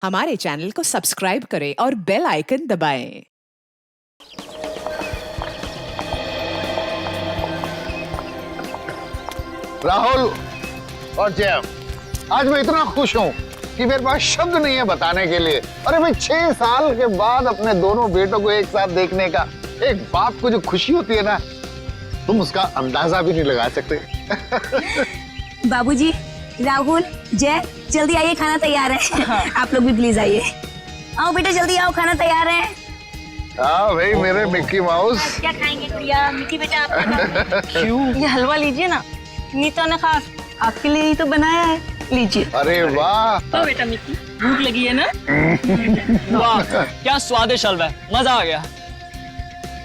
हमारे चैनल को सब्सक्राइब करें और बेल आइकन दबाएं। राहुल और जैम, आज मैं इतना खुश हूं कि मेरे पास शब्द नहीं है बताने के लिए। अरे भाई 6 साल के बाद अपने दोनों बेटों को एक साथ देखने का, एक बाप को जो खुशी होती है ना, तुम उसका अंदाजा भी नहीं लगा सकते। बाबूजी, राहुल, जय, जल्दी आइए, खाना तैयार है। आप लोग भी प्लीज आइए। आओ बेटा, जल्दी आओ, खाना तैयार है। हाँ भाई मेरे मिक्की माउस। क्या खाएंगे गुड़िया? मिक्की बेटा आप क्यों? ये हलवा लीजिए ना, नीता ने खास आपके लिए ही तो बनाया है, लीजिए। अरे वाह। तो बेटा मिक्की, भूख लगी है ना? वाह क्या स्वादिष्ट हलवा है, मजा आ गया।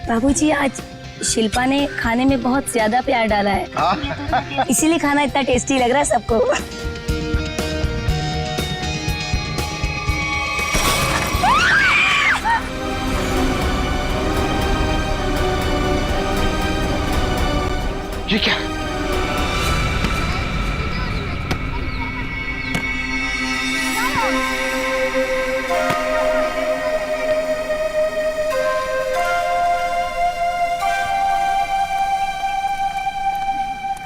बाबूजी, आज शिल्पा ने खाने में बहुत ज्यादा प्यार डाला है, इसीलिए खाना इतना टेस्टी लग रहा है सबको। ये क्या?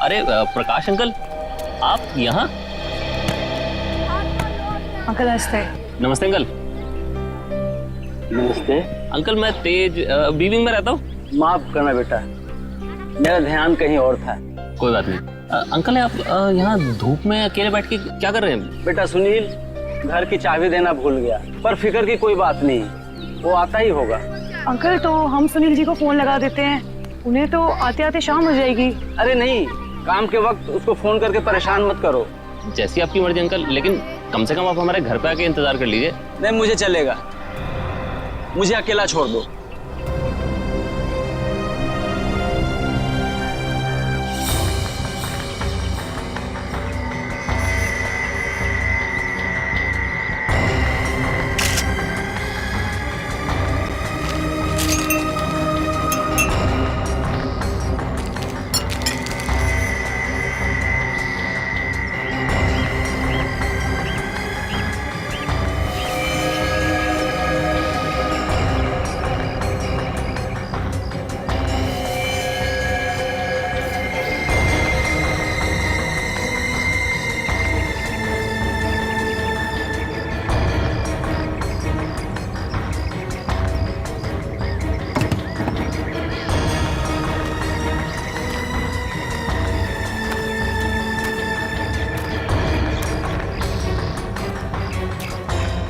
अरे प्रकाश अंकल, आप यहाँ? अंकल नमस्ते। नमस्ते अंकल। नमस्ते। अंकल मैं तेज बीविंग में रहता हूँ। माफ करना बेटा, मेरा ध्यान कहीं और था। कोई बात नहीं। अंकल आप यहाँ धूप में अकेले बैठ के क्या कर रहे हैं? बेटा सुनील घर की चाबी देना भूल गया, पर फिक्र की कोई बात नहीं, वो आता ही होगा। अंकल तो हम सुनील जी को फोन लगा देते हैं, उन्हें तो आते आते शाम हो जाएगी। अरे नहीं, काम के वक्त उसको फोन करके परेशान मत करो। जैसी आपकी मर्जी अंकल, लेकिन कम से कम आप हमारे घर पे आके इंतजार कर लीजिए। नहीं मुझे चलेगा, मुझे अकेला छोड़ दो।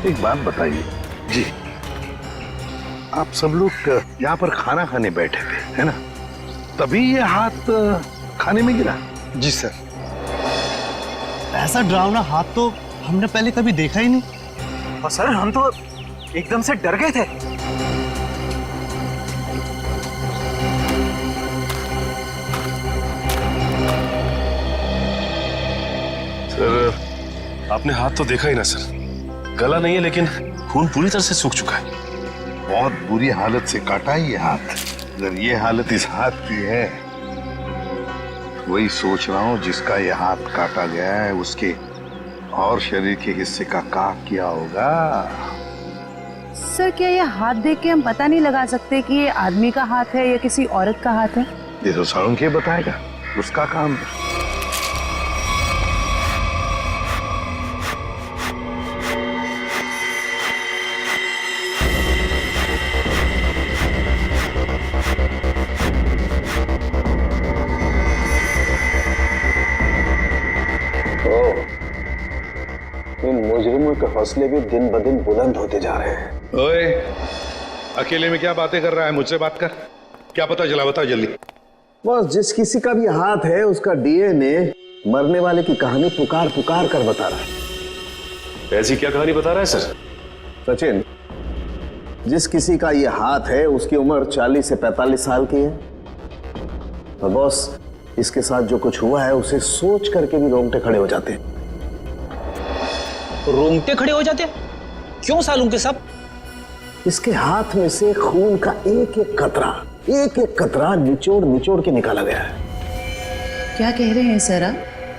एक बात बताइए जी, आप सब लोग यहाँ पर खाना खाने बैठे थे है ना, तभी ये हाथ खाने में गिरा? जी सर। ऐसा डरावना हाथ तो हमने पहले कभी देखा ही नहीं, और सर हम तो एकदम से डर गए थे। सर आपने हाथ तो देखा ही ना सर, गला नहीं है लेकिन खून पूरी तरह से सूख चुका है। बहुत बुरी हालत से काटा है ये हाथ। अगर ये हालत इस हाथ की है, वही सोच रहा हूँ जिसका ये हाथ काटा गया है उसके और शरीर के हिस्से का किया होगा। सर क्या ये हाथ देख के हम पता नहीं लगा सकते कि ये आदमी का हाथ है या किसी औरत का हाथ है? ये तो साळुंखे बताएगा, उसका काम है। इन मुजरिमों के हौसले भी दिन ब दिन बुलंद होते जा रहे हैं। ओए, अकेले में क्या बातें कर रहा है? मुझसे बात कर। क्या पता चला, बताओ जल्दी। बस जिस किसी का भी हाथ है उसका डीएनए मरने वाले की कहानी पुकार पुकार कर बता रहा है। ऐसी क्या कहानी बता रहा है सर? सचिन, जिस किसी का ये हाथ है उसकी उम्र 40 से 45 साल की है, और बॉस इसके साथ जो कुछ हुआ है उसे सोच करके भी रोंगटे खड़े हो जाते हैं। रोंगटे खड़े हो जाते? क्यों सालूंखे साहब? इसके हाथ में से खून का एक एक कतरा निचोड़ निचोड़ के निकाला गया है। क्या कह रहे हैं सर आप?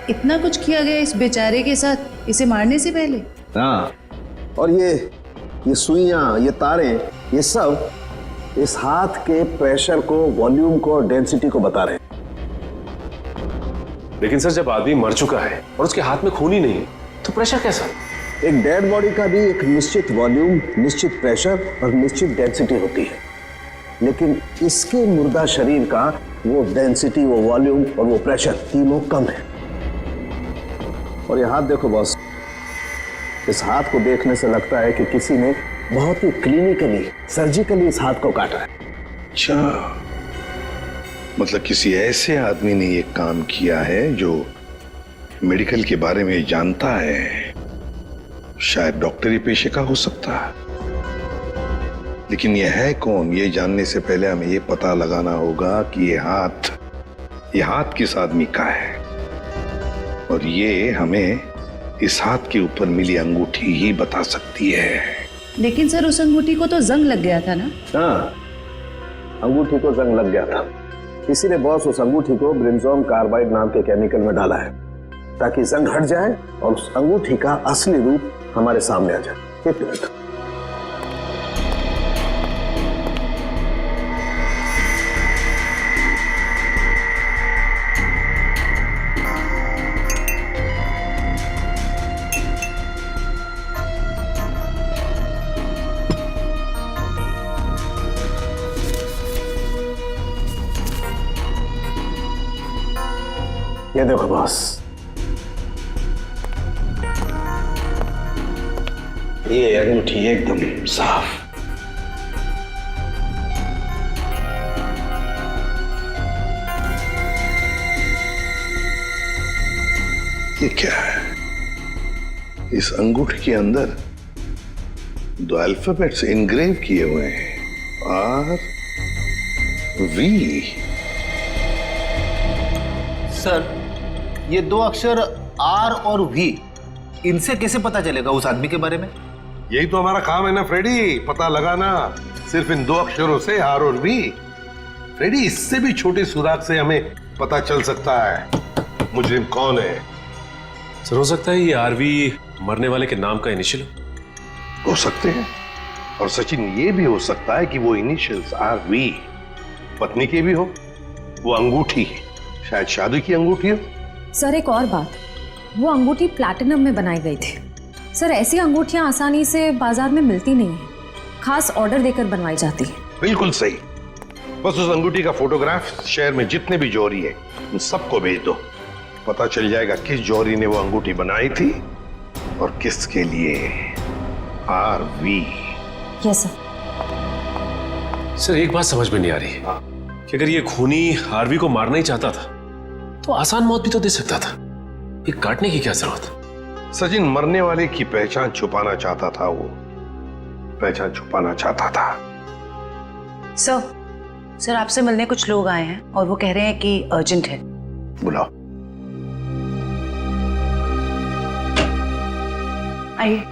इतना कुछ किया गया इस बेचारे के साथ इसे मारने से पहले? हाँ, और ये सुइयां, ये तारें, ये सब इस हाथ के प्रेशर को, वॉल्यूम को और डेंसिटी को बता रहे हैं। लेकिन सर जब आदमी मर चुका है और उसके हाथ में खून ही नहीं है तो प्रेशर कैसा? एक डेड बॉडी का भी एक निश्चित वॉल्यूम, निश्चित प्रेशर और निश्चित डेंसिटी होती है, लेकिन इसके मुर्दा शरीर का वो डेंसिटी, वो वॉल्यूम और वो प्रेशर तीनों कम है। और ये हाथ देखो बॉस, इस हाथ को देखने से लगता है कि किसी ने बहुत ही क्लिनिकली, सर्जिकली इस हाथ को काटा है। अच्छा, मतलब किसी ऐसे आदमी ने ये काम किया है जो मेडिकल के बारे में जानता है। शायद डॉक्टरी पेशे का हो सकता है, लेकिन ये है कौन, ये जानने से पहले हमें ये पता लगाना होगा कि ये हाथ किस आदमी का है। और ये हमें इस हाथ के ऊपर मिली अंगूठी ही बता सकती है। लेकिन सर उस अंगूठी को तो जंग लग गया था ना? हाँ, अंगूठी को जंग लग गया था, इसीलिए बॉस उस अंगूठी को ब्रिंजोन कार्बाइड नाम के केमिकल में डाला है ताकि जंग हट जाए और उस अंगूठी का असली रूप हमारे सामने आ जाए। एक मिनट। ये देखो बॉस, ये अंगूठी एकदम साफ। ये क्या है? इस अंगूठी के अंदर दो अल्फाबेट्स इनग्रेव किए हुए हैं, आर वी। सर, ये दो अक्षर आर और वी, इनसे कैसे पता चलेगा उस आदमी के बारे में? यही तो हमारा काम है ना फ्रेडी, पता लगाना सिर्फ इन दो अक्षरों से, आर और वी। फ्रेडी, इससे भी छोटी सुराग से हमें पता चल सकता है मुजरिम कौन है। सर हो सकता है ये आरवी मरने वाले के नाम का इनिशियल हो सकते हैं, और सचिन ये भी हो सकता है कि वो इनिशियल्स आर वी पत्नी के भी हो। वो अंगूठी शायद शादी की अंगूठी हो। सर एक और बात, वो अंगूठी प्लैटिनम में बनाई गई थी। सर ऐसी अंगूठियां आसानी से बाजार में मिलती नहीं है, खास ऑर्डर देकर बनवाई जाती है। बिल्कुल सही। बस उस अंगूठी का फोटोग्राफ शहर में जितने भी जौहरी है उन सबको भेज दो, पता चल जाएगा किस जौहरी ने वो अंगूठी बनाई थी और किसके लिए। R V. Yes sir. Sir एक बात समझ में नहीं आ रही कि अगर ये खूनी आरवी को मारना ही चाहता था तो आसान मौत भी तो दे सकता था, ये काटने की क्या जरूरत? सचिन मरने वाले की पहचान छुपाना चाहता था, वो पहचान छुपाना चाहता था। सर आपसे मिलने कुछ लोग आए हैं और वो कह रहे हैं कि अर्जेंट है। बुलाओ। आइए।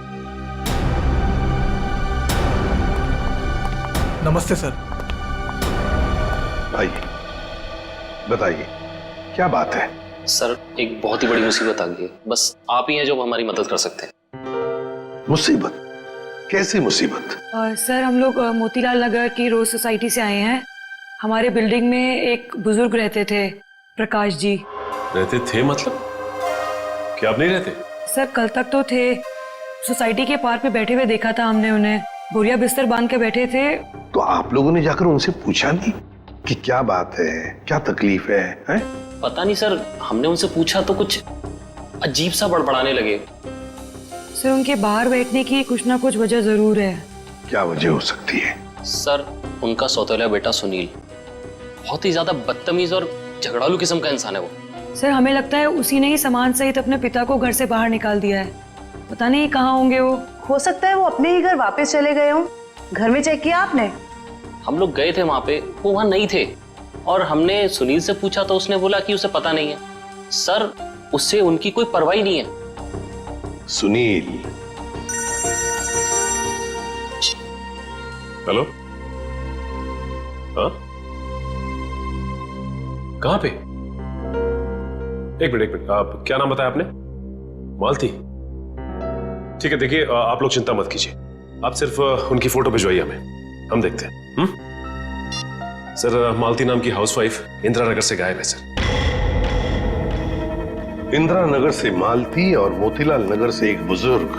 नमस्ते सर। आइए, बताइए क्या बात है? सर एक बहुत ही बड़ी मुसीबत आ गई है, बस आप ही हैं जो हमारी मदद कर सकते हैं। मुसीबत? कैसी मुसीबत? सर हम लोग मोतीलाल नगर की रोज सोसाइटी से आए हैं। हमारे बिल्डिंग में एक बुजुर्ग रहते थे, प्रकाश जी। रहते थे मतलब? क्या आप नहीं रहते? सर कल तक तो थे, सोसाइटी के पार्क में बैठे हुए देखा था हमने उन्हें, बोरिया बिस्तर बांध के बैठे थे। तो आप लोगों ने जाकर उनसे पूछा नहीं कि क्या बात है, क्या तकलीफ है, हैं? पता नहीं सर, हमने उनसे पूछा तो कुछ अजीब सा बड़बड़ाने लगे। सर उनके बाहर बैठने की कुछ ना कुछ वजह जरूर है। क्या वजह हो सकती है? सर उनका सौतेला बेटा सुनील बहुत ही ज्यादा बदतमीज और झगड़ालू किस्म का इंसान है वो। सर हमें लगता है उसी ने ही सामान सहित अपने पिता को घर से बाहर निकाल दिया है। पता नहीं कहाँ होंगे वो। हो सकता है वो अपने ही घर वापस चले गए हों। घर में चेक किया आपने? हम लोग गए थे वहां पे, वो वहां नहीं थे, और हमने सुनील से पूछा तो उसने बोला कि उसे पता नहीं है। सर उससे उनकी कोई परवाह नहीं है। सुनील? हेलो, हाँ कहाँ पे? एक मिनट, आप क्या नाम बताया आपने? मालती? ठीक है, देखिए आप लोग चिंता मत कीजिए, आप सिर्फ उनकी फोटो भिजवाइए हमें, हम देखते हैं। सर, मालती नाम की हाउसवाइफ इंदिरा नगर से गायब है सर। इंदिरा नगर से मालती और मोतीलाल नगर से एक बुजुर्ग,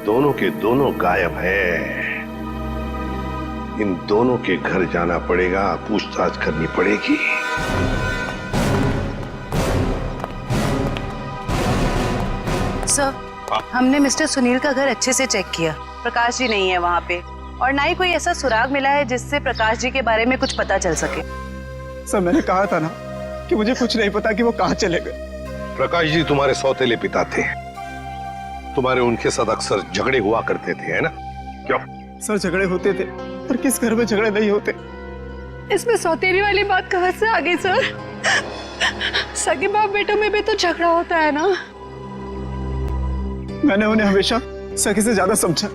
दोनों के दोनों गायब है। इन दोनों के घर जाना पड़ेगा, पूछताछ करनी पड़ेगी। सर, हमने मिस्टर सुनील का घर अच्छे से चेक किया। प्रकाश जी नहीं है वहाँ पे, और ना ही कोई ऐसा सुराग मिला है जिससे प्रकाश जी के बारे में कुछ पता चल सके। सर, मैंने कहा था ना कि मुझे कुछ नहीं पता कि वो कहाँ चले गए। प्रकाश जी तुम्हारे सौतेले पिता थे, तुम्हारे उनके साथ अक्सर झगड़े हुआ करते थे, है ना? क्यों? सर, झगड़े होते थे, पर किस घर में झगड़े नहीं होते। इसमें सौतेली वाली बात कहाँ से आ गई सर? सगे बाप बेटों में भी तो झगड़ा होता है ना। मैंने उन्हें हमेशा सखी से ज्यादा समझा।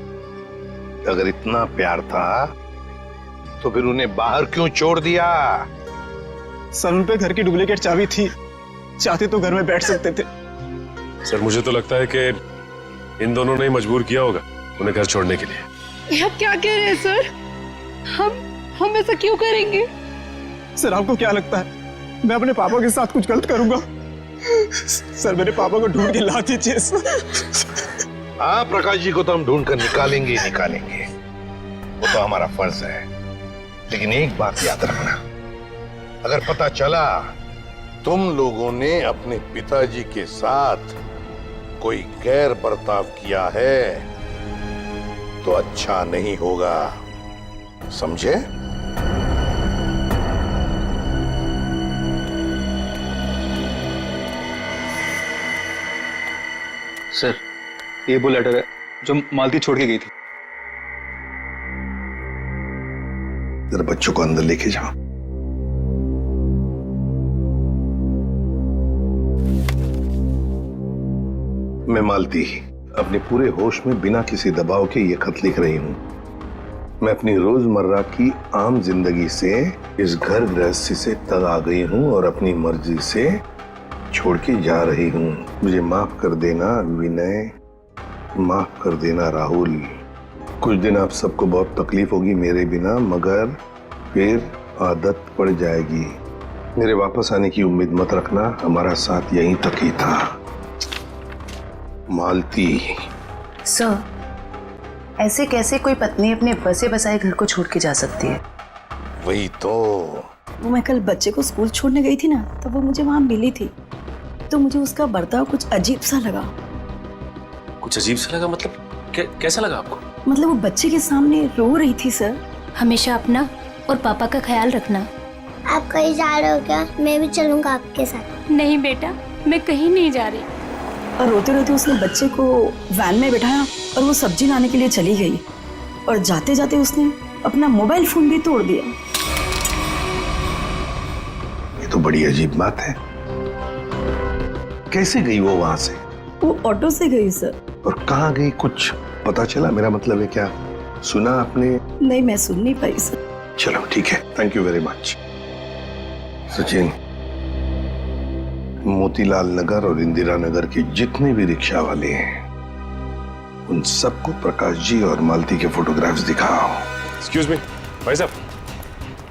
अगर इतना प्यार था तो फिर उन्हें बाहर क्यों छोड़ दिया? सर, उन पे घर की डुप्लीकेट चाबी थी, चाहते तो घर में बैठ सकते थे। सर, मुझे तो लगता है कि इन दोनों ने ही मजबूर किया होगा उन्हें घर छोड़ने के लिए। ये आप क्या कह रहे हैं सर? हम ऐसा क्यों करेंगे? सर, आपको क्या लगता है मैं अपने पापा के साथ कुछ गलत करूंगा? सर, मेरे पापा को ढूंढ के ला दीजिए। हाँ, प्रकाश जी को तो हम ढूंढ कर निकालेंगे ही निकालेंगे, वो तो हमारा फर्ज है। लेकिन एक बात याद रखना, अगर पता चला तुम लोगों ने अपने पिताजी के साथ कोई गैर बर्ताव किया है तो अच्छा नहीं होगा, समझे? सर, ये वो लेटर है जो मालती छोड़ के गई थी। जरा बच्चों को अंदर लेके जाओ। मैं मालती अपने पूरे होश में बिना किसी दबाव के ये खत लिख रही हूं। मैं अपनी रोजमर्रा की आम जिंदगी से इस घर गृहस्थी से तंग आ गई हूं और अपनी मर्जी से छोड़ के जा रही हूं। मुझे माफ कर देना विनय, माफ कर देना राहुल। कुछ दिन आप सबको बहुत तकलीफ होगी मेरे बिना, मगर फिर आदत पड़ जाएगी। मेरे वापस आने की उम्मीद मत रखना, हमारा साथ यहीं तक ही था। मालती। सर, ऐसे कैसे कोई पत्नी अपने बसे बसाए घर को छोड़ के जा सकती है? वही तो। वो मैं कल बच्चे को स्कूल छोड़ने गई थी ना, तब वो मुझे वहां मिली थी, तो मुझे उसका बर्ताव कुछ अजीब सा लगा। कुछ अजीब सा लगा मतलब? कैसा लगा आपको? मतलब वो बच्चे के सामने रो रही थी। सर, हमेशा अपना और पापा का ख्याल रखना। आप कहीं जा रहे हो क्या? मैं भी चलूंगा आपके साथ। नहीं बेटा, मैं कहीं नहीं जा रही। और रोते रोते उसने बच्चे को वैन में बैठाया और वो सब्जी लाने के लिए चली गई, और जाते जाते उसने अपना मोबाइल फोन भी तोड़ दिया। ये तो बड़ी अजीब बात है। कैसे गई वो वहां से? वो ऑटो से गई सर। और कहाँ गई कुछ पता चला? मेरा मतलब है, क्या सुना आपने? नहीं, मैं सुन नहीं पाई सर। चलो ठीक है, thank you very much. Sachin, Motilal Nagar और इंदिरा नगर के जितने भी रिक्शा वाले हैं उन सबको प्रकाश जी और मालती के फोटोग्राफ्स दिखाओ। एक्सक्यूज मी भाई साहब,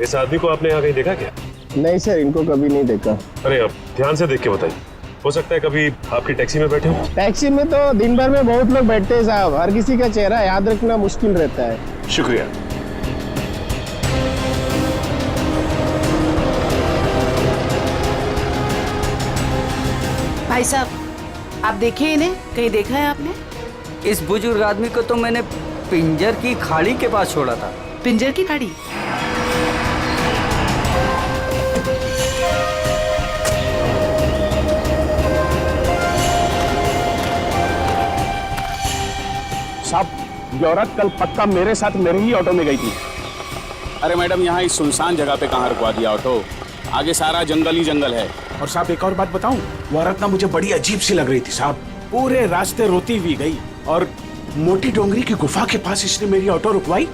इस आदमी को आपने यहाँ कहीं देखा क्या? नहीं सर, इनको कभी नहीं देखा। अरे अब ध्यान से देख के बताइए, हो सकता है कभी आपकी टैक्सी में बैठे हो। टैक्सी में तो दिन भर में बहुत लोग बैठते हैं साहब, हर किसी का चेहरा याद रखना मुश्किल रहता है। शुक्रिया। भाई साहब, आप देखिए इन्हें, कहीं देखा है आपने? इस बुजुर्ग आदमी को तो मैंने पिंजर की खाड़ी के पास छोड़ा था। पिंजर की खाड़ी? साहब, ये औरत कल पक्का मेरे साथ मेरे ही ऑटो में गई थी। अरे मैडम, यहाँ इस सुनसान जगह पे कहाँ रुकवा दिया ऑटो? आगे सारा जंगल ही जंगल है। और साहब एक और बात बताऊं, वो औरत ना मुझे बड़ी अजीब सी लग रही थी साहब। पूरे रास्ते रोती हुई गई और मोटी डोंगरी की गुफा के पास इसने मेरी ऑटो रुकवाई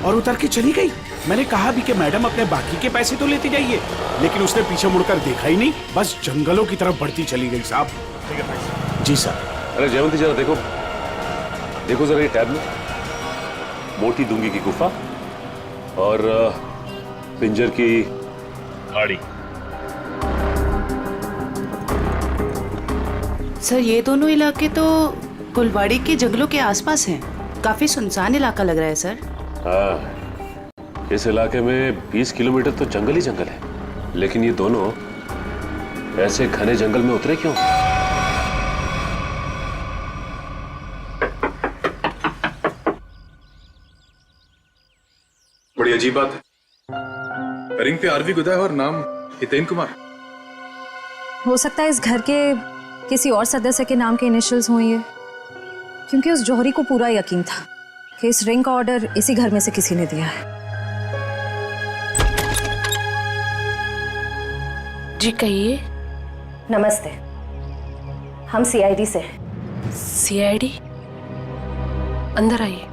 और उतर के चली गई। मैंने कहा भी कि मैडम अपने बाकी के पैसे तो लेते जाइए, लेकिन उसने पीछे मुड़कर देखा ही नहीं, बस जंगलों की तरफ बढ़ती चली गई साहब। ठीक है जी सर। अरे जयवंती, जरा देखो, देखो जरा ये टैब में, मोटी दूंगी की गुफा और पिंजर की गाड़ी। सर ये दोनों इलाके तो कुलवाड़ी के जंगलों के आसपास हैं। काफी सुनसान इलाका लग रहा है सर। हाँ, इस इलाके में 20 किलोमीटर तो जंगल ही जंगल है, लेकिन ये दोनों ऐसे घने जंगल में उतरे क्यों? बड़ी अजीब बात है, रिंग पे आरवी गुदा है और नाम हितेन कुमार। हो सकता है इस घर के किसी और सदस्य के नाम के इनिशियल्स हों ये, क्योंकि उस जौहरी को पूरा यकीन था कि इस रिंग का ऑर्डर इसी घर में से किसी ने दिया है। जी कहिए। नमस्ते, हम सीआईडी से। सीआईडी? अंदर आइए।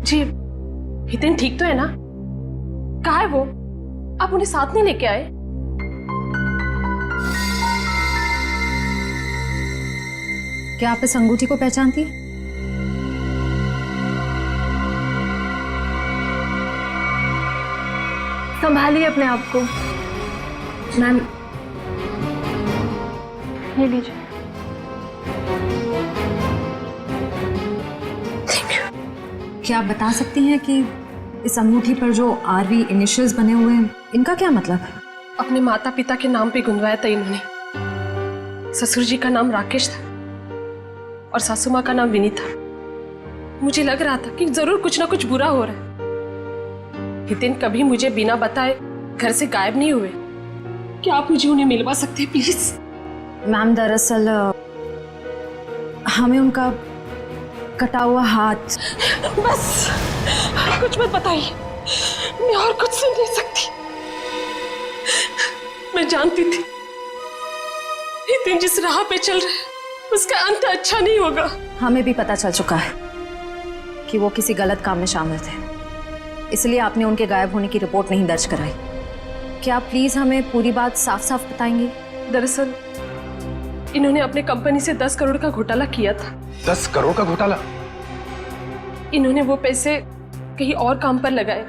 जी हितेन ठीक तो है ना? कहाँ है वो? आप उन्हें साथ नहीं लेके आए? क्या आप इस अंगूठी को पहचानती हैं? संभालिए अपने आप को। मैम ये लीजिए। क्या आप बता सकती हैं कि इस अंगूठी पर जो आरवी इनिशियल्स बने हुए हैं, इनका क्या मतलब है? अपने माता पिता के नाम पे गुंदवाया था इन्होंने। ससुर जी का नाम राकेश था और सासू माँ का नाम विनी था। मुझे लग रहा था कि जरूर कुछ ना कुछ बुरा हो रहा है। हितेन कभी मुझे बिना बताए घर से गायब नहीं हुए। क्या आप मुझे उन्हें मिलवा सकते हैं प्लीज? मैम दरअसल हमें उनका कटा हुआ हाथ। बस कुछ मत बताइए, मैं और कुछ सुन नहीं सकती। मैं जानती थी हितेन जिस राह पे चल रहे हैं उसका अंत अच्छा नहीं होगा। हमें भी पता चल चुका है कि वो किसी गलत काम में शामिल थे, इसलिए आपने उनके गायब होने की रिपोर्ट नहीं दर्ज कराई। क्या आप प्लीज हमें पूरी बात साफ साफ बताएंगे? दरअसल इन्होंने अपने कंपनी से 10 करोड़ का घोटाला किया था। 10 करोड़ का घोटाला? इन्होंने वो पैसे कहीं और काम पर लगाए।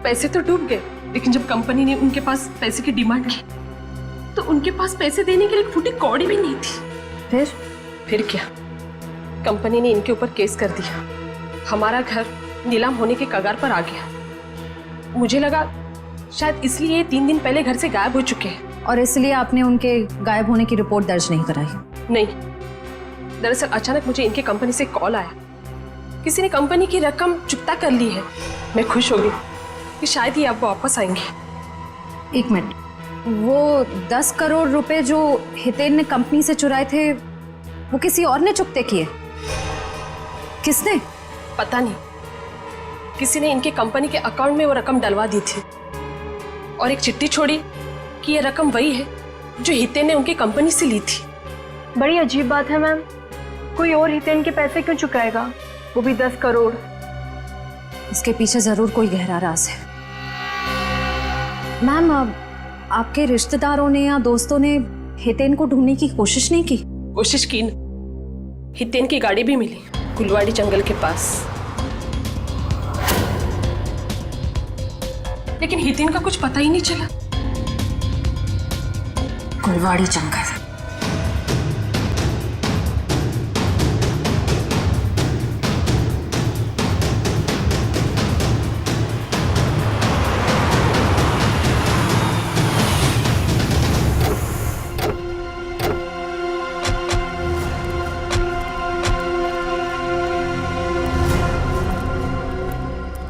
पैसे तो डूब गए, लेकिन जब कंपनी ने उनके पास पैसे की डिमांड की तो उनके पास पैसे देने के लिए एक फूटी कौड़ी भी नहीं थी। फिर क्या, कंपनी ने इनके ऊपर केस कर दिया। हमारा घर नीलाम होने के कगार पर आ गया। मुझे लगा शायद इसलिए ये 3 दिन पहले घर से गायब हो चुके हैं। और इसलिए आपने उनके गायब होने की रिपोर्ट दर्ज नहीं कराई? नहीं, दरअसल अचानक मुझे इनके कंपनी से कॉल आया। किसी ने कंपनी की रकम चुकता कर ली है। मैं खुश हो गई कि शायद ही अब वापस आएंगे। 1 मिनट, वो 10 करोड़ रुपए जो हितेन ने कंपनी से चुराए थे वो किसी और ने चुकते किए? किसने? पता नहीं, किसी ने इनके कंपनी के अकाउंट में वो रकम डलवा दी थी और एक चिट्ठी छोड़ी कि ये रकम वही है जो हितेन ने उनकी कंपनी से ली थी। बड़ी अजीब बात है मैम, कोई और हितेन के पैसे क्यों चुकाएगा, वो भी 10 करोड़? इसके पीछे जरूर कोई गहरा राज है। मैम, आपके रिश्तेदारों ने या दोस्तों ने हितेन को ढूंढने की कोशिश नहीं की? कोशिश की न। हितेन की गाड़ी भी मिली कुलवाड़ी जंगल के पास, लेकिन हितेन का कुछ पता ही नहीं चला। कुलवाड़ी जंगल।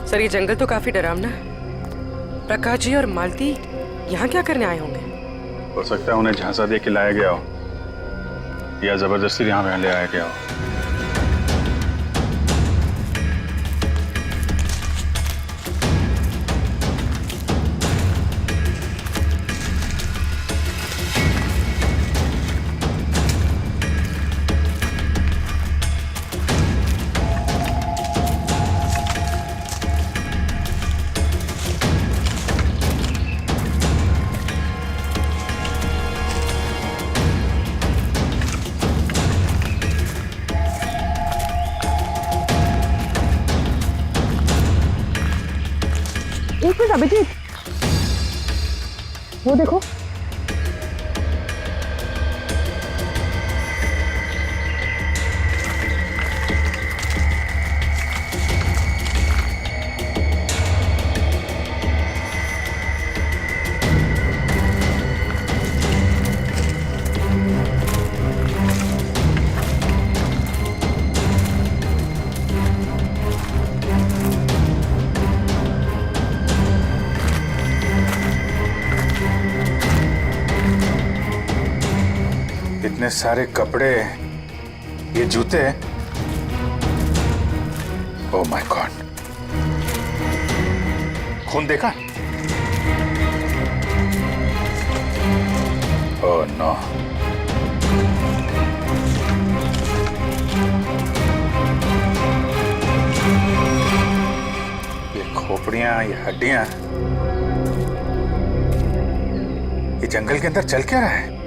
सर ये जंगल तो काफी डरावना है। प्रकाश जी और मालती यहाँ क्या करने आए होंगे? हो सकता है उन्हें झांसा दे के लाया गया हो या जबरदस्ती यहाँ ले आया गया हो। मिनट अभिजीत, वो देखो। इतने सारे कपड़े, ये जूते, ओह माय गॉड, खून देखा? ओह नो, ये खोपड़ियां, ये हड्डियां, ये जंगल के अंदर चल क्या रहा है?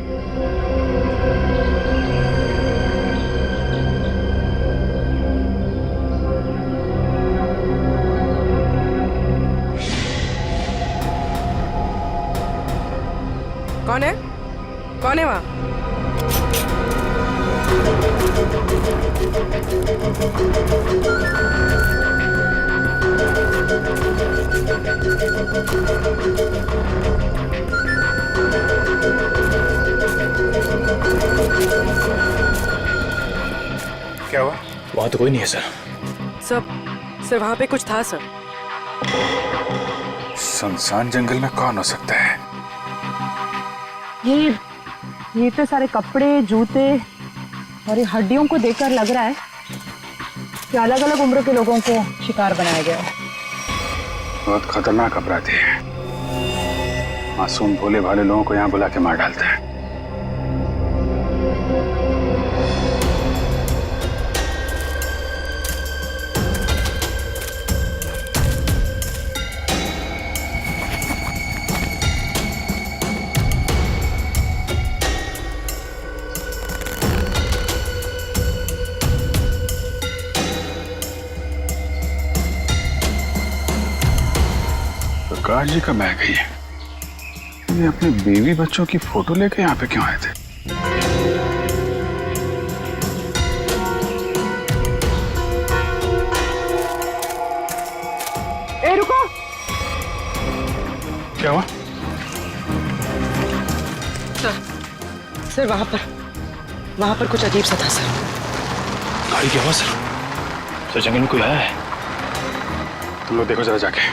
कौन है? कौन है वहां? क्या हुआ? वहां तो कोई नहीं है सर। सर वहां पे कुछ था सर। सुनसान जंगल में कौन हो सकता है? ये तो सारे कपड़े, जूते और ये हड्डियों को देखकर लग रहा है कि अलग अलग उम्र के लोगों को शिकार बनाया गया है। बहुत खतरनाक अपराधी है, मासूम भोले भाले लोगों को यहाँ बुला के मार डालता है। प्रकाश जी का बैग है ये अपने बीवी बच्चों की फोटो लेके यहाँ पे क्यों आए थे? ए रुको, क्या हुआ? सर वहां पर कुछ अजीब सा था सर। गाड़ी क्या हुआ सर? सर जंगल में कोई आया है? तुम लोग देखो जरा जाके।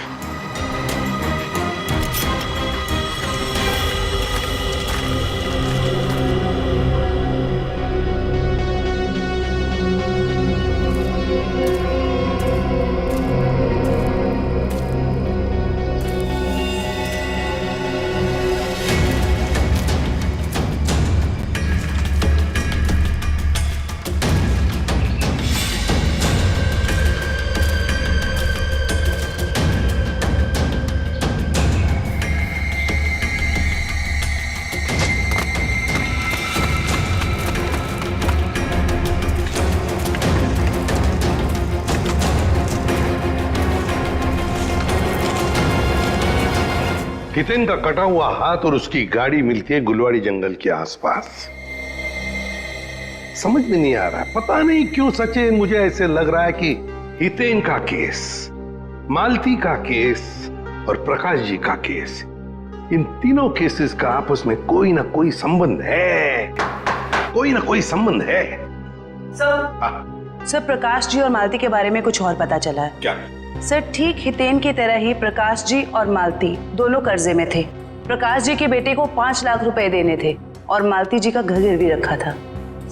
हितेन का कटा हुआ हाथ और उसकी गाड़ी मिलती है गुलवाड़ी जंगल के आसपास। समझ में नहीं आ रहा, पता नहीं क्यों सचिन, मुझे ऐसे लग रहा है कि हितेन का केस, मालती का केस और प्रकाश जी का केस, इन तीनों केसेस का आपस में कोई ना कोई संबंध है, कोई ना कोई संबंध है। सर प्रकाश जी और मालती के बारे में कुछ और पता चला है। क्या? सर ठीक हितेन की तरह ही प्रकाश जी और मालती दोनों कर्जे में थे। प्रकाश जी के बेटे को 5 लाख रुपए देने थे और मालती जी का घर गिरवी रखा था।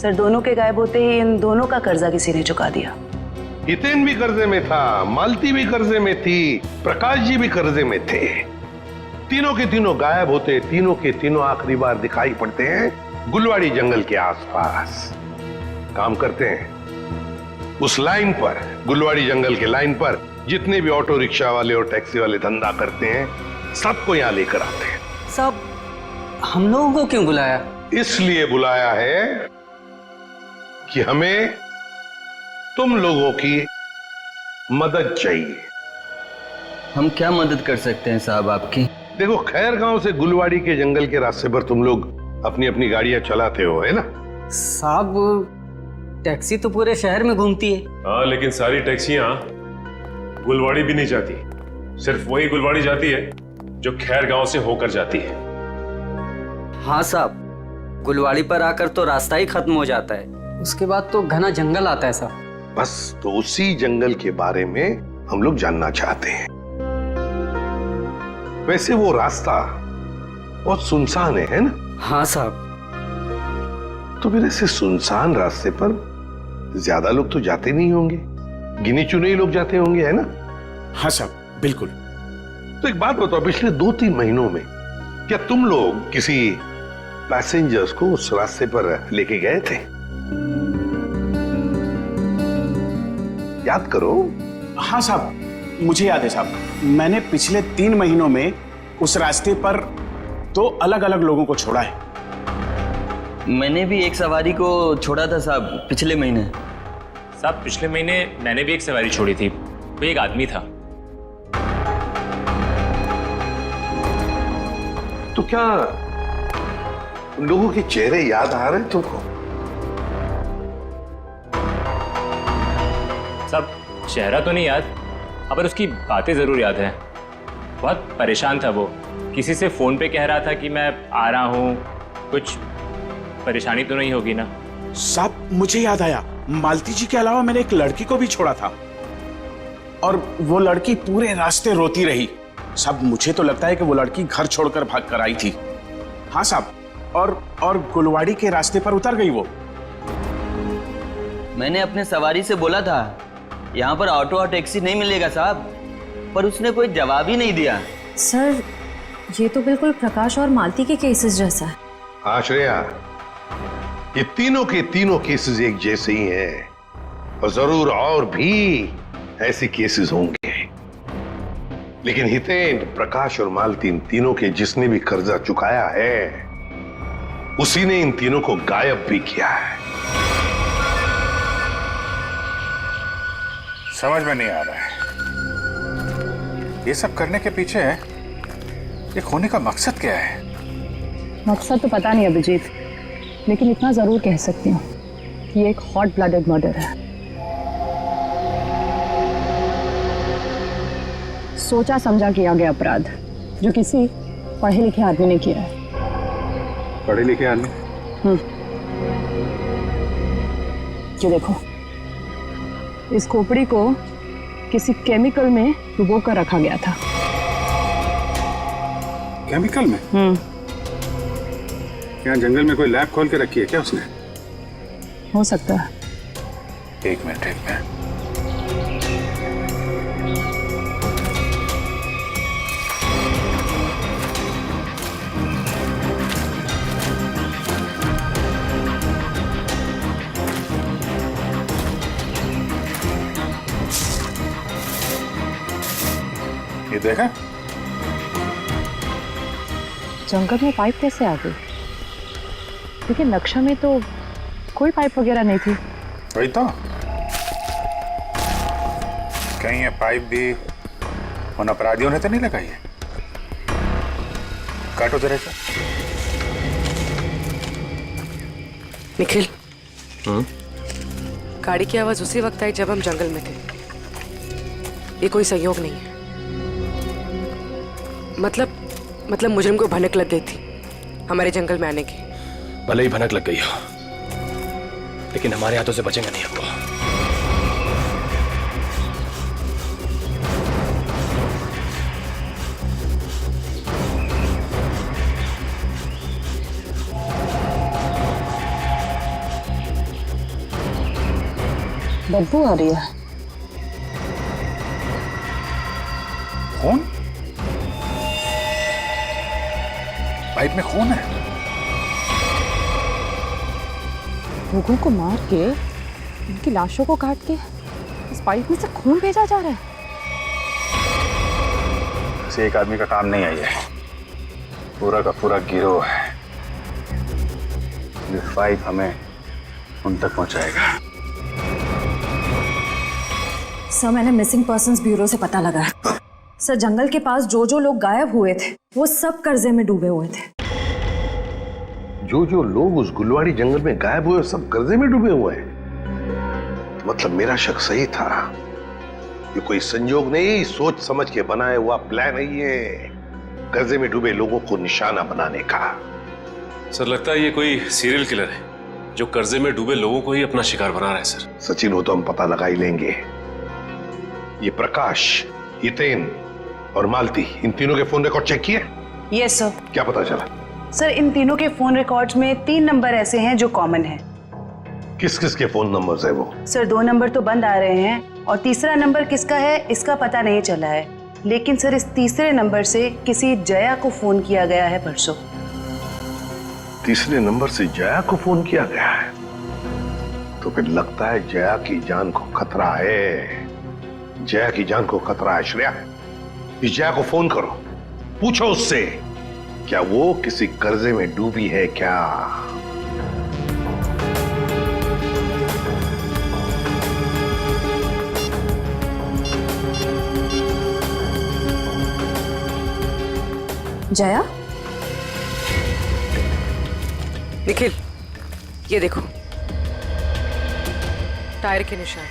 सर दोनों के गायब होते ही इन दोनों का कर्जा किसी ने चुका दिया। हितेन भी कर्जे में था, मालती भी कर्जे में थी, प्रकाश जी भी कर्जे में थे। तीनों के तीनों गायब होते, तीनों के तीनों आखिरी बार दिखाई पड़ते हैं गुलवाड़ी जंगल के आसपास। काम करते हैं उस लाइन पर, गुलवाड़ी जंगल के लाइन पर जितने भी ऑटो रिक्शा वाले और टैक्सी वाले धंधा करते हैं सबको यहां लेकर आते हैं। सब हम लोगों को क्यों बुलाया? इसलिए बुलाया है कि हमें तुम लोगों की मदद चाहिए। हम क्या मदद कर सकते हैं साहब आपकी? देखो, खैर गांव से गुलवाड़ी के जंगल के रास्ते पर तुम लोग अपनी अपनी गाड़ियां चलाते हो, है ना? साहब टैक्सी तो पूरे शहर में घूमती है। हाँ, लेकिन सारी टैक्सियां गुलवाड़ी भी नहीं जाती। सिर्फ वही गुलवाड़ी जाती है जो खैर गांव से होकर जाती है। हाँ साहब, गुलवाड़ी पर आकर तो रास्ता ही खत्म हो जाता है, उसके बाद तो घना जंगल आता है साहब। बस तो उसी जंगल के बारे में हम लोग जानना चाहते हैं। वैसे वो रास्ता बहुत सुनसान है ना? हाँ साहब। तो फिर ऐसे सुनसान रास्ते पर ज्यादा लोग तो जाते नहीं होंगे, गिने चुने ही लोग जाते होंगे, है ना? हाँ साहब, बिल्कुल। तो एक बात बताओ, पिछले 2-3 महीनों में क्या तुम लोग किसी पैसेंजर्स को उस रास्ते पर लेके गए थे? याद करो। हाँ साहब, मुझे याद है साहब। मैंने पिछले 3 महीनों में उस रास्ते पर 2 अलग अलग लोगों को छोड़ा है। मैंने भी एक सवारी को छोड़ा था साहब पिछले महीने। साहब पिछले महीने मैंने भी एक सवारी छोड़ी थी, वो एक आदमी था। तो क्या उन लोगों के चेहरे याद आ रहे तुमको? साहब चेहरा तो नहीं याद, पर उसकी बातें जरूर याद है। बहुत परेशान था वो, किसी से फोन पे कह रहा था कि मैं आ रहा हूँ, कुछ परेशानी तो नहीं होगी ना? साहब मुझे याद आया, मालती जी के अलावा मैंने एक लड़की को भी छोड़ा था और वो लड़की पूरे रास्ते रोती रही। साहब मुझे तो लगता है कि वो लड़की घर छोड़कर भाग कर आई थी। हाँ साहब, और गुलवाड़ी के रास्ते पर उतर गई वो। मैंने अपने सवारी से बोला था यहाँ पर ऑटो और टैक्सी नहीं मिलेगा साहब, पर उसने कोई जवाब ही नहीं दिया। सर ये तो बिल्कुल प्रकाश और मालती के केसेस जैसा है। हाँ श्रेया, ये तीनों के तीनों केसेस एक जैसे ही हैं और जरूर और भी ऐसे केसेस होंगे। लेकिन हितेन, प्रकाश और मालती, इन तीनों के जिसने भी कर्जा चुकाया है उसी ने इन तीनों को गायब भी किया है। समझ में नहीं आ रहा है ये सब करने के पीछे ये खोने का मकसद क्या है? मकसद तो पता नहीं अभिजीत, लेकिन इतना जरूर कह सकती हूँ कि ये एक हॉट ब्लडेड मर्डर है। सोचा समझा किया गया अपराध जो किसी पढ़े लिखे आदमी ने किया है। पढ़े लिखे आदमी? ये देखो, इस खोपड़ी को किसी केमिकल में डुबो कर रखा गया था। केमिकल में? क्या जंगल में कोई लैब खोल के रखी है क्या उसने? हो सकता है। एक मिनट। ये देखा? जंगल में पाइप कैसे आ गई? लेकिन नक्शा में तो कोई पाइप वगैरह नहीं थी। वही तो, कहीं ये पाइप भी उन अपराधियों ने तो नहीं लगाई है? काटो जरा सा। निखिल, गाड़ी की आवाज उसी वक्त आई जब हम जंगल में थे। ये कोई संयोग नहीं है। मतलब मुजरिम को भनक लग गई थी हमारे जंगल में आने की। भले ही भनक लग गई हो, लेकिन हमारे हाथों से बचेंगे नहीं आपको। बदबू आ रही है। खून? पाइप में खून है। लोगों को मार के, उनकी लाशों को काट के इस पाइप में से खून भेजा जा रहा है। किसी एक आदमी का काम नहीं है, ये पूरा का पूरा गिरोह है। ये पाइप हमें उन तक पहुंचाएगा। सर मैंने मिसिंग पर्संस ब्यूरो से पता लगा। सर जंगल के पास जो जो लोग गायब हुए थे वो सब कर्जे में डूबे हुए थे। जो जो लोग उस गुलवाड़ी जंगल में गायब हुए सब कर्जे में डूबे हुए हैं। मतलब मेरा शक सही था, ये कोई संयोग नहीं, सोच समझ के बनाया हुआ प्लान है ये, कर्जे में डूबे लोगों को निशाना बनाने का। सर लगता है ये कोई सीरियल किलर है जो कर्जे में डूबे लोगों को ही अपना शिकार बना रहा है। सर सचिन हो तो हम पता लगा ही लेंगे। ये प्रकाश, हितेन और मालती, इन तीनों के फोन रिकॉर्ड चेक किए? Yes sir. क्या पता चला? सर इन तीनों के फोन रिकॉर्ड्स में 3 नंबर ऐसे हैं जो कॉमन हैं। किस किस के फोन नंबर्स है वो? सर 2 नंबर तो बंद आ रहे हैं और तीसरा नंबर किसका है इसका पता नहीं चला है, लेकिन सर इस तीसरे नंबर से किसी जया को फोन किया गया है परसों। तीसरे नंबर से जया को फोन किया गया है, तो फिर लगता है जया की जान को खतरा है। जया की जान को खतरा है। श्रेया, इस जया को फोन करो, पूछो उससे क्या वो किसी कर्जे में डूबी है क्या। जया, निखिल ये देखो टायर के निशान।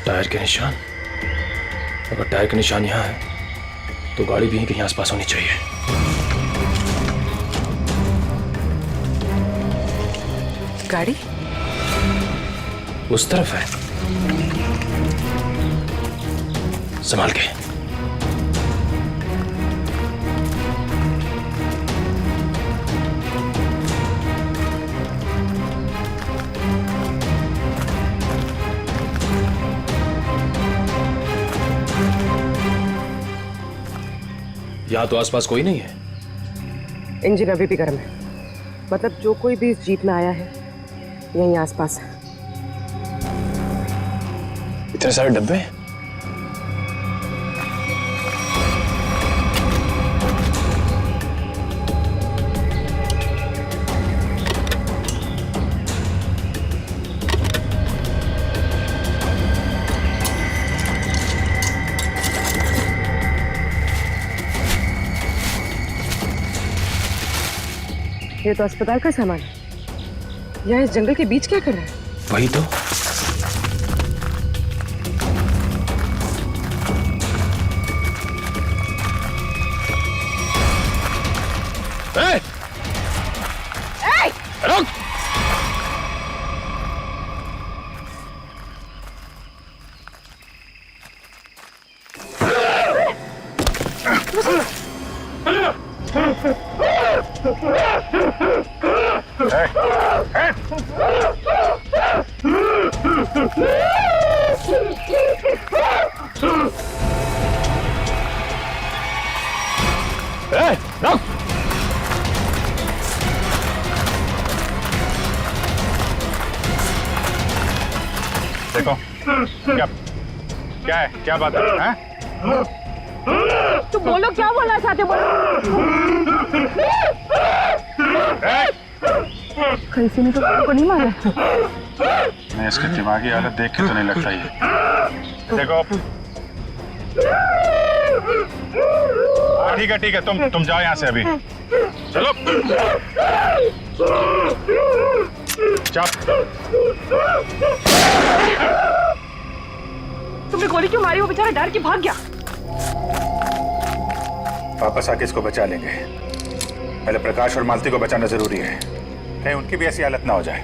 टायर के निशान? अगर टायर के निशान यहाँ है तो गाड़ी भी यहीं कहीं आसपास होनी चाहिए। गाड़ी उस तरफ है, संभाल के। यहाँ तो आसपास कोई नहीं है। इंजन अभी भी गर्म है, मतलब जो कोई भी इस जीप में आया है यहीं आसपास है। इतने सारे डब्बे? ये तो अस्पताल का सामान है, यहाँ इस जंगल के बीच क्या कर रहा है? वही तो। रुक! देखो क्या क्या है, क्या बात है? तो बोलो क्या बोलना चाहते हो? कैसे में तो को नहीं मारा। मैं इसके दिमागी हालत देख के तो नहीं लगता ये। देखो ठीक है तुम जाओ यहाँ से अभी। चलो तुमने गोली क्यों मारी? वो बेचारा डर के भाग गया। वापस आके इसको बचा लेंगे। पहले प्रकाश और मालती को बचाना जरूरी है, कहीं उनकी भी ऐसी हालत ना हो जाए।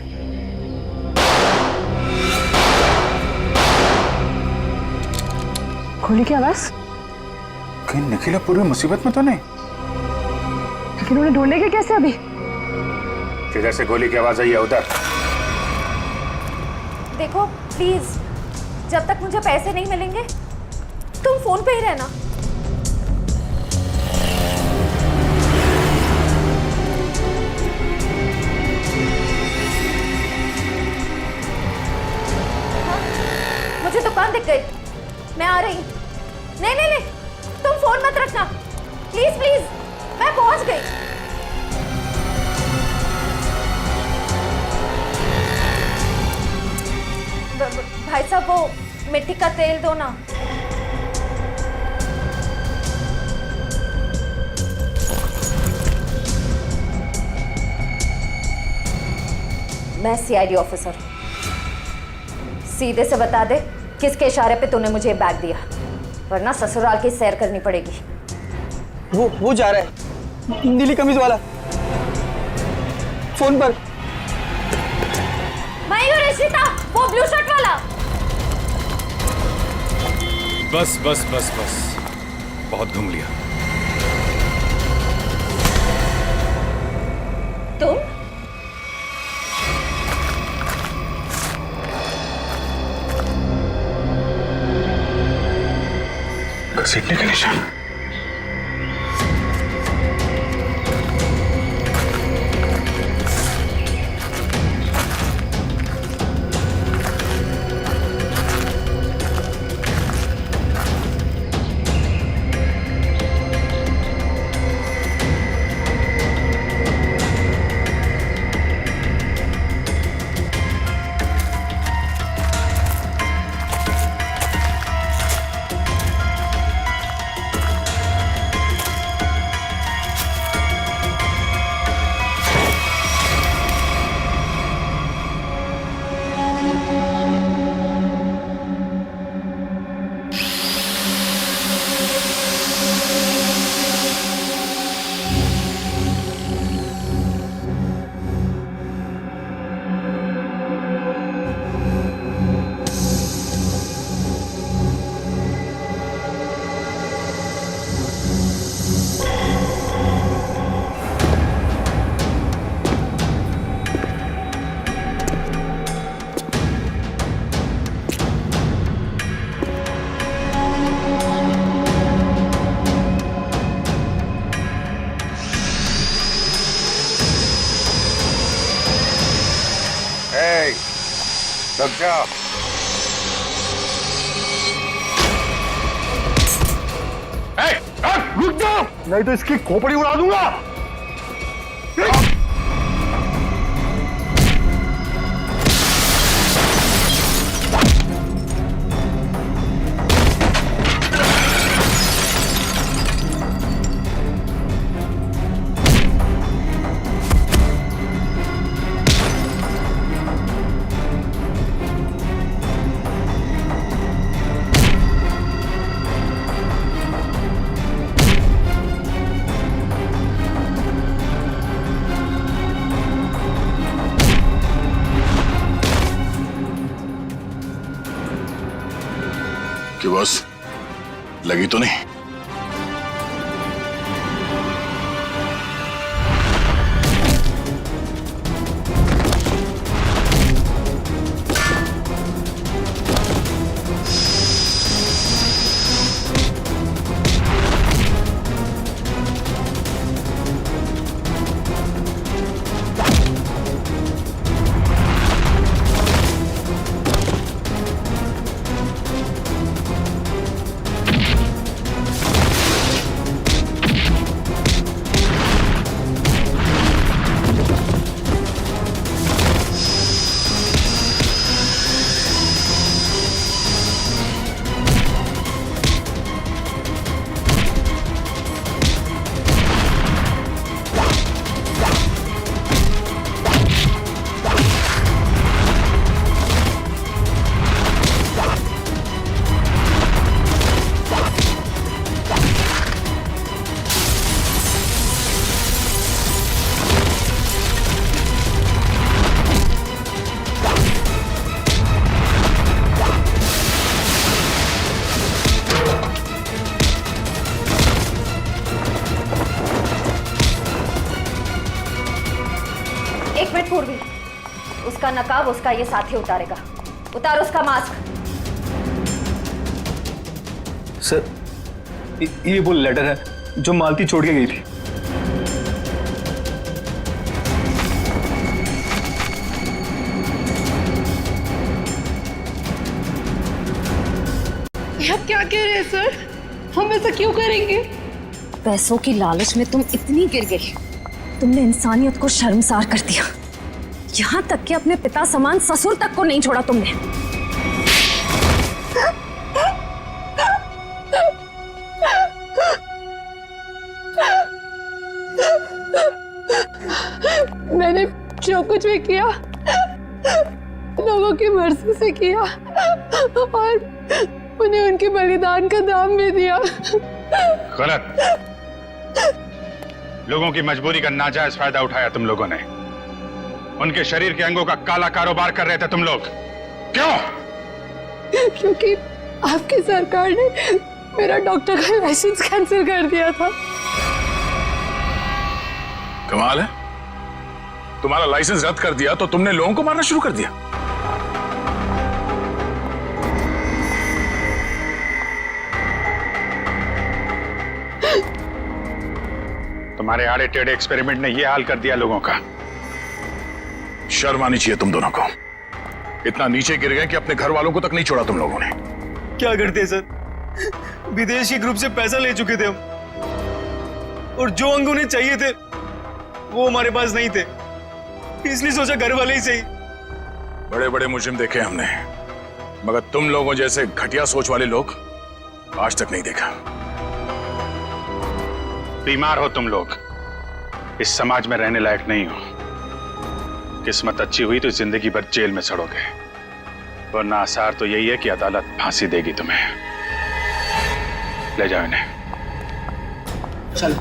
गोली की आवाज? कहीं निखिला पूरी मुसीबत में तो नहीं? लेकिन उन्हें ढूंढेंगे कैसे अभी? जिधर से गोली की आवाज आई है उधर। देखो प्लीज, जब तक मुझे पैसे नहीं मिलेंगे तुम फोन पे ही रहना। मुझे दुकान दिख गई, मैं आ रही। नहीं, तुम फोन मत रखना प्लीज, मैं पहुंच गई। भाई साहब वो मिट्टी का तेल दो ना। मैं सीआईडी ऑफिसर हूँ। सीधे से बता दे किसके इशारे पे तूने मुझे बैग दिया, वरना ससुराल की सैर करनी पड़ेगी। वो जा रहा है, नीली कमीज वाला, फोन पर। मैं हूँ रिशिता, वो ब्लू शर्ट वाला। बस बस बस बस, बहुत घूम लिया। तुम घसीटने के निशान। लग जा। रुक जाओ, नहीं तो इसकी खोपड़ी उड़ा दूंगा। कि बस लगी तो नहीं? पूर्वी, उसका नकाब उसका ये साथी उतारेगा। उतार उसका मास्क। सर, ये वो लेटर है जो मालती छोड़ के गई थी। आप क्या कह रहे हैं सर? हम ऐसा क्यों करेंगे? पैसों की लालच में तुम इतनी गिर गई, तुमने इंसानियत को शर्मसार कर दिया। यहाँ तक कि अपने पिता समान ससुर तक को नहीं छोड़ा तुमने। मैंने जो कुछ भी किया लोगों की मर्जी से किया और उन्हें उनके बलिदान का दाम भी दिया। गलत। लोगों की मजबूरी का नाजायज फायदा उठाया तुम लोगों ने। उनके शरीर के अंगों का काला कारोबार कर रहे थे तुम लोग। क्यों? क्योंकि आपकी सरकार ने मेरा डॉक्टर का लाइसेंस कैंसिल कर दिया था। कमाल है, तुम्हारा लाइसेंस रद्द कर दिया तो तुमने लोगों को मारना शुरू कर दिया। तुम्हारे आड़े टेढ़े एक्सपेरिमेंट ने यह हाल कर दिया लोगों का। शर्म आनी चाहिए तुम दोनों को। इतना नीचे गिर गए कि अपने घर वालों को तक नहीं छोड़ा तुम लोगों ने। क्या करते सर, विदेशी ग्रुप से पैसा ले चुके थे हम, और जो अंग उन्हें चाहिए थे वो हमारे पास नहीं थे, इसलिए सोचा घर वाले ही सही। बड़े बड़े मुजरिम देखे हमने, मगर तुम लोगों जैसे घटिया सोच वाले लोग आज तक नहीं देखा। बीमार हो तुम लोग, इस समाज में रहने लायक नहीं हो। किस्मत अच्छी हुई तो जिंदगी भर जेल में सड़ोगे, वरना आसार तो यही है कि अदालत फांसी देगी तुम्हें। ले जाओ इन्हें। चल।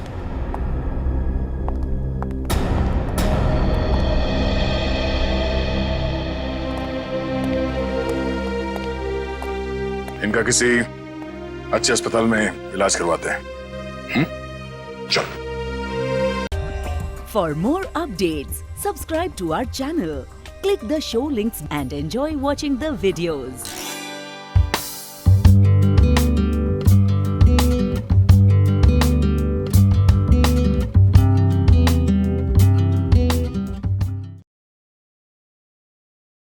इनका किसी अच्छे अस्पताल में इलाज करवाते हैं। चल। For more updates, subscribe to our channel, click the show links and enjoy watching the videos.